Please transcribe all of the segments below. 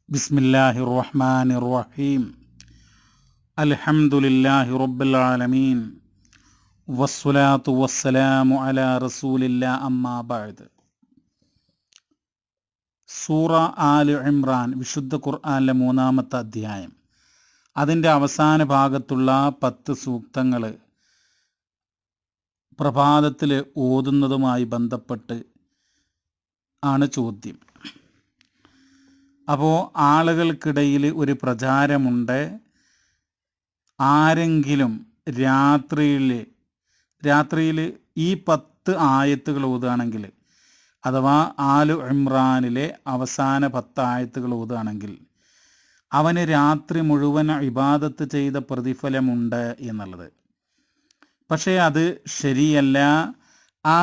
ബിസ്മില്ലാഹിർ റഹ്മാനിർ റഹീം. അൽഹംദുലില്ലാഹി റബ്ബിൽ ആലമീൻ വസ്സലാത്തു വസ്സലാമു അലാ റസൂലില്ലാ അമ്മാ ബഅദ്. സൂറ ആൽ ഇമ്രാൻ, വിശുദ്ധ ഖുർആനിലെ 3-ാമത്തെ അധ്യായം, അതിൻ്റെ അവസാന ഭാഗത്തുള്ള 10 സൂക്തങ്ങൾ പ്രഭാതത്തിൽ ഓതുന്നതുമായി ബന്ധപ്പെട്ട് ആണ് ചോദ്യം. അപ്പോൾ ആളുകൾക്കിടയിൽ ഒരു പ്രചാരമുണ്ട്, ആരെങ്കിലും രാത്രിയിൽ ഈ 10 ആയത്തുകൾ ഓതുകയാണെങ്കിൽ, അഥവാ ആലു ഇമ്രാനിലെ അവസാന 10 ആയത്തുകൾ ഓതുകയാണെങ്കിൽ അവന് രാത്രി മുഴുവൻ ഇബാദത്ത് ചെയ്ത പ്രതിഫലമുണ്ട് എന്നുള്ളത്. പക്ഷേ അത് ശരിയല്ല. ആ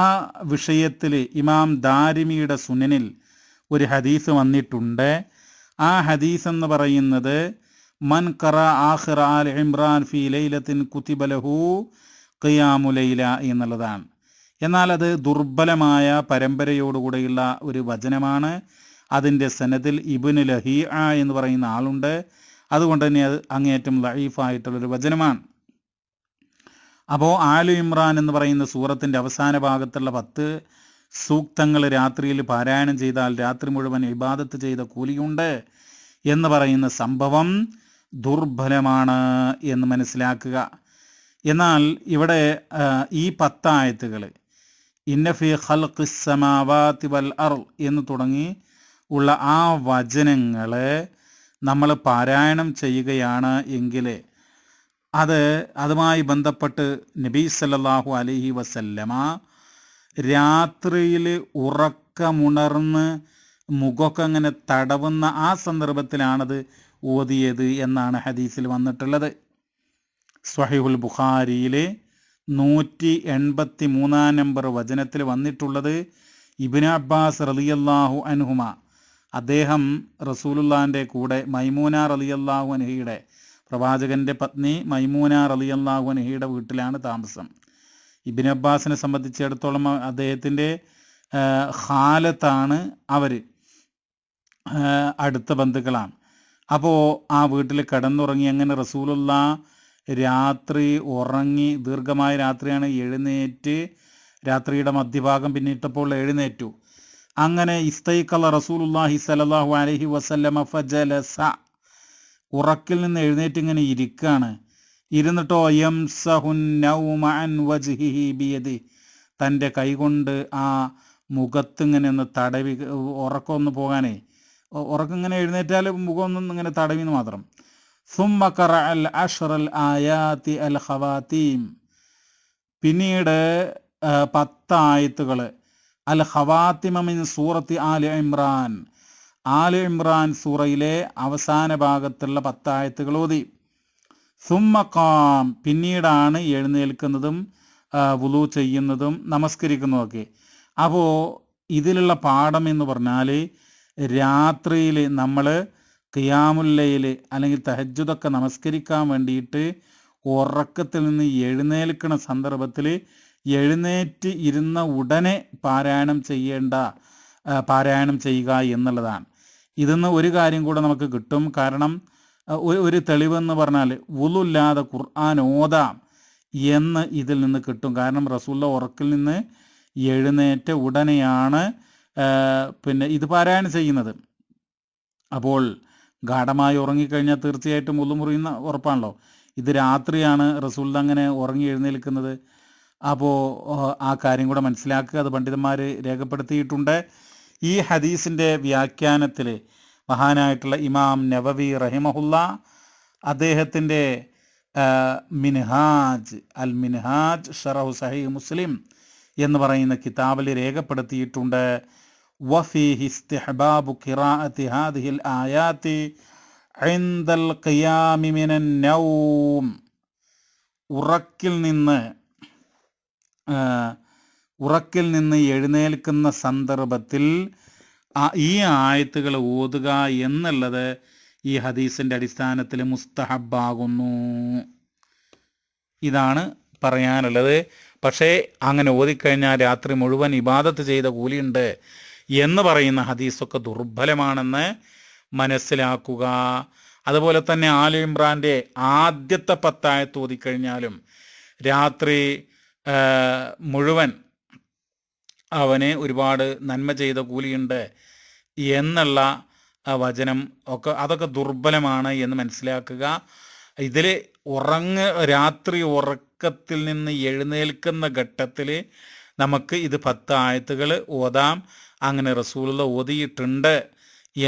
വിഷയത്തിൽ ഇമാം ദാരിമിയുടെ സുനനിൽ ഒരു ഹദീസ് വന്നിട്ടുണ്ട്. ആ ഹദീസ് എന്ന് പറയുന്നത് മൻ ഖറ ആഖിറ ആൽ ഇമ്രാൻ ഫി ലൈലത്തിൻ കുതിബ ലഹു ഖിയാമു ലൈല എന്നുള്ളതാണ്. എന്നാൽ അത് ദുർബലമായ പരമ്പരയോടുകൂടെയുള്ള ഒരു വചനമാണ്. അതിൻ്റെ സനദിൽ ഇബ്നു ലഹീഅ എന്ന് പറയുന്ന ആളുണ്ട്. അതുകൊണ്ട് തന്നെ അത് അങ്ങേയറ്റം ലഈഫായിട്ടുള്ളൊരു വചനമാണ്. അപ്പോൾ ആലു ഇമ്രാൻ എന്ന് പറയുന്ന സൂറത്തിൻ്റെ അവസാന ഭാഗത്തുള്ള 10 സൂക്തങ്ങൾ രാത്രിയിൽ പാരായണം ചെയ്താൽ രാത്രി മുഴുവൻ ഇബാദത്ത് ചെയ്ത കൂലിയുണ്ട് എന്ന് പറയുന്ന സംഭവം ദുർബലമാണ് എന്ന് മനസ്സിലാക്കുക. എന്നാൽ ഇവിടെ ഈ 10 ആയത്തുകൾ ഇന്ന ഫീ ഖൽഖിസ് സമാവാതി വൽ അർള് എന്ന് തുടങ്ങി ഉള്ള ആ വചനങ്ങൾ നമ്മൾ പാരായണം ചെയ്യുകയാണ് എങ്കിൽ അതുമായി ബന്ധപ്പെട്ട് നബി സല്ലല്ലാഹു അലൈഹി വസല്ലമ രാത്രിയിൽ ഉറക്കമുണർന്ന് മുഖമൊക്കെ അങ്ങനെ തടവുന്ന ആ സന്ദർഭത്തിലാണത് ഓതിയത് എന്നാണ് ഹദീസിൽ വന്നിട്ടുള്ളത്. സ്വഹീഹുൽ ബുഖാരിയിലെ 183 നമ്പർ വചനത്തിൽ വന്നിട്ടുള്ളത് ഇബ്നു അബ്ബാസ് റളിയല്ലാഹു അൻഹുമ, അദ്ദേഹം റസൂലുള്ളാഹിൻ്റെ കൂടെ മൈമൂന റളിയല്ലാഹു അൻഹയുടെ, പ്രവാചകൻ്റെ പത്നി മൈമൂന റളിയല്ലാഹു അൻഹയുടെ വീട്ടിലാണ് താമസം. ഇബ്നു അബ്ബാസിനെ സംബന്ധിച്ചിടത്തോളം അദ്ദേഹത്തിൻ്റെ ഖാലത്താണ് അവർ, അടുത്ത ബന്ധുക്കളാണ്. അപ്പോൾ ആ വീട്ടിൽ കിടന്നുറങ്ങി. അങ്ങനെ റസൂലുള്ളാഹ് രാത്രി ഉറങ്ങി, ദീർഘമായ രാത്രിയാണ്, എഴുന്നേറ്റ് രാത്രിയുടെ മധ്യഭാഗം പിന്നിട്ടപ്പോൾ എഴുന്നേറ്റു. അങ്ങനെ ഇസ്തൈഖള റസൂലുള്ളാഹി സ്വല്ലല്ലാഹു അലൈഹി വസല്ലമ ഫജലസ, ഉറക്കിൽ നിന്ന് എഴുന്നേറ്റ് ഇങ്ങനെ ഇരിക്കുകയാണ്. ഇരുന്നിട്ടോ യംസഹുൻ നൗമ അൻ വജ്ഹിഹി ബിയദി, തൻ്റെ കൈകൊണ്ട് ആ മുഖത്തിങ്ങനെ ഒന്ന് തടവി, ഉറക്കമൊന്ന് പോകാനേ, ഉറക്കിങ്ങനെ എഴുന്നേറ്റാൽ മുഖമൊന്നും ഇങ്ങനെ തടവിന്ന് മാത്രം. സുമ്മ ഖറഅ അൽ അശ്റൽ ആയാതി അൽ ഖവാതീം, പിന്നീട് 10 ആയത്തുകൾ അൽ ഖവാതിമ മിൻ സൂറത്തി ആൽ ഇമ്രാൻ, ആൽ ഇമ്രാൻ സൂറയിലെ അവസാന ഭാഗത്തുള്ള 10 ആയത്തുകൾ ഓതി. സുമ്മ ഖാം, പിന്നീടാണ് എഴുന്നേൽക്കുന്നതും വുളു ചെയ്യുന്നതും നമസ്കരിക്കുന്നതൊക്കെ. അപ്പോൾ ഇതിലുള്ള പാഠം എന്ന് പറഞ്ഞാൽ, രാത്രിയിൽ നമ്മൾ ഖിയാമുൽ ലൈൽ അല്ലെങ്കിൽ തഹജ്ജുദൊക്കെ നമസ്കരിക്കാൻ വേണ്ടിയിട്ട് ഉറക്കത്തിൽ നിന്ന് എഴുന്നേൽക്കുന്ന സന്ദർഭത്തിൽ എഴുന്നേറ്റ് ഇരുന്ന ഉടനെ പാരായണം ചെയ്യുക എന്നുള്ളതാണ്. ഇതിന്ന് ഒരു കാര്യം കൂടെ നമുക്ക് കിട്ടും. കാരണം ഒരു തെളിവെന്ന് പറഞ്ഞാൽ വുളുല്ലാതെ ഖുർആൻ ഓതാം എന്ന് ഇതിൽ നിന്ന് കിട്ടും. കാരണം റസൂലുള്ള ഉറക്കിൽ നിന്ന് എഴുന്നേറ്റ ഉടനെയാണ് പിന്നെ ഇത് പാരായണം ചെയ്യുന്നത്. അപ്പോൾ ഗാഠമായി ഉറങ്ങിക്കഴിഞ്ഞാൽ തീർച്ചയായിട്ടും വുളു മുറിയുന്ന ഉറപ്പാണല്ലോ. ഇത് രാത്രിയാണ് റസൂലുള്ള അങ്ങനെ ഉറങ്ങി എഴുന്നേൽക്കുന്നത്. അപ്പോൾ ആ കാര്യം കൂടെ മനസ്സിലാക്കുക. അത് പണ്ഡിതന്മാർ രേഖപ്പെടുത്തിയിട്ടുണ്ട്. ഈ ഹദീസിൻ്റെ വ്യാഖ്യാനത്തിൽ മഹാനായിട്ടുള്ള ഇമാം നവവി റഹിമഹുല്ല, അദ്ദേഹത്തിൻ്റെ മിൻഹാജ് ഷറഹു സഹീഹ് മുസ്ലിം എന്ന് പറയുന്ന കിതാബിൽ രേഖപ്പെടുത്തിയിട്ടുണ്ട്. വഫീഹി ഇസ്തിഹ്ബാബു ഖിറാഅത്തി ഹാദിഹിൽ ആയാതി ഇൻദൽ ഖിയാമി മിനൻ നൗം, ഉറക്കിൽ നിന്ന് എഴുന്നേൽക്കുന്ന സന്ദർഭത്തിൽ ഈ ആയത്തുകൾ ഓതുക എന്നുള്ളത് ഈ ഹദീസിൻ്റെ അടിസ്ഥാനത്തിൽ മുസ്തഹബാകുന്നു. ഇതാണ് പറയാനുള്ളത്. പക്ഷേ അങ്ങനെ ഓതിക്കഴിഞ്ഞാൽ രാത്രി മുഴുവൻ ഇബാദത്ത് ചെയ്ത കൂലിയുണ്ട് എന്ന് പറയുന്ന ഹദീസൊക്കെ ദുർബലമാണെന്ന് മനസ്സിലാക്കുക. അതുപോലെ തന്നെ ആലു ഇമ്രാൻ്റെ ആദ്യത്തെ 10 ആയത്ത് ഓതിക്കഴിഞ്ഞാലും രാത്രി മുഴുവൻ അവന് ഒരുപാട് നന്മ ചെയ്ത കൂലിയുണ്ട് എന്നുള്ള വചനം അതൊക്കെ ദുർബലമാണ് എന്ന് മനസ്സിലാക്കുക. ഇതിൽ രാത്രി ഉറക്കത്തിൽ നിന്ന് എഴുന്നേൽക്കുന്ന ഘട്ടത്തിൽ നമുക്ക് ഇത് 10 ആയത്തുകൾ ഓതാം. അങ്ങനെ റസൂലുള്ള ഓതിയിട്ടുണ്ട്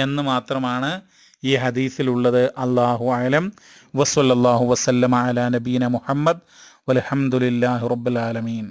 എന്ന് മാത്രമാണ് ഈ ഹദീസിലുള്ളത്. അല്ലാഹു അഅലം. വസല്ലല്ലാഹു വസല്ലമ അലാ നബീന മുഹമ്മദ് വൽഹംദുലില്ലാഹി റബ്ബിൽ ആലമീൻ.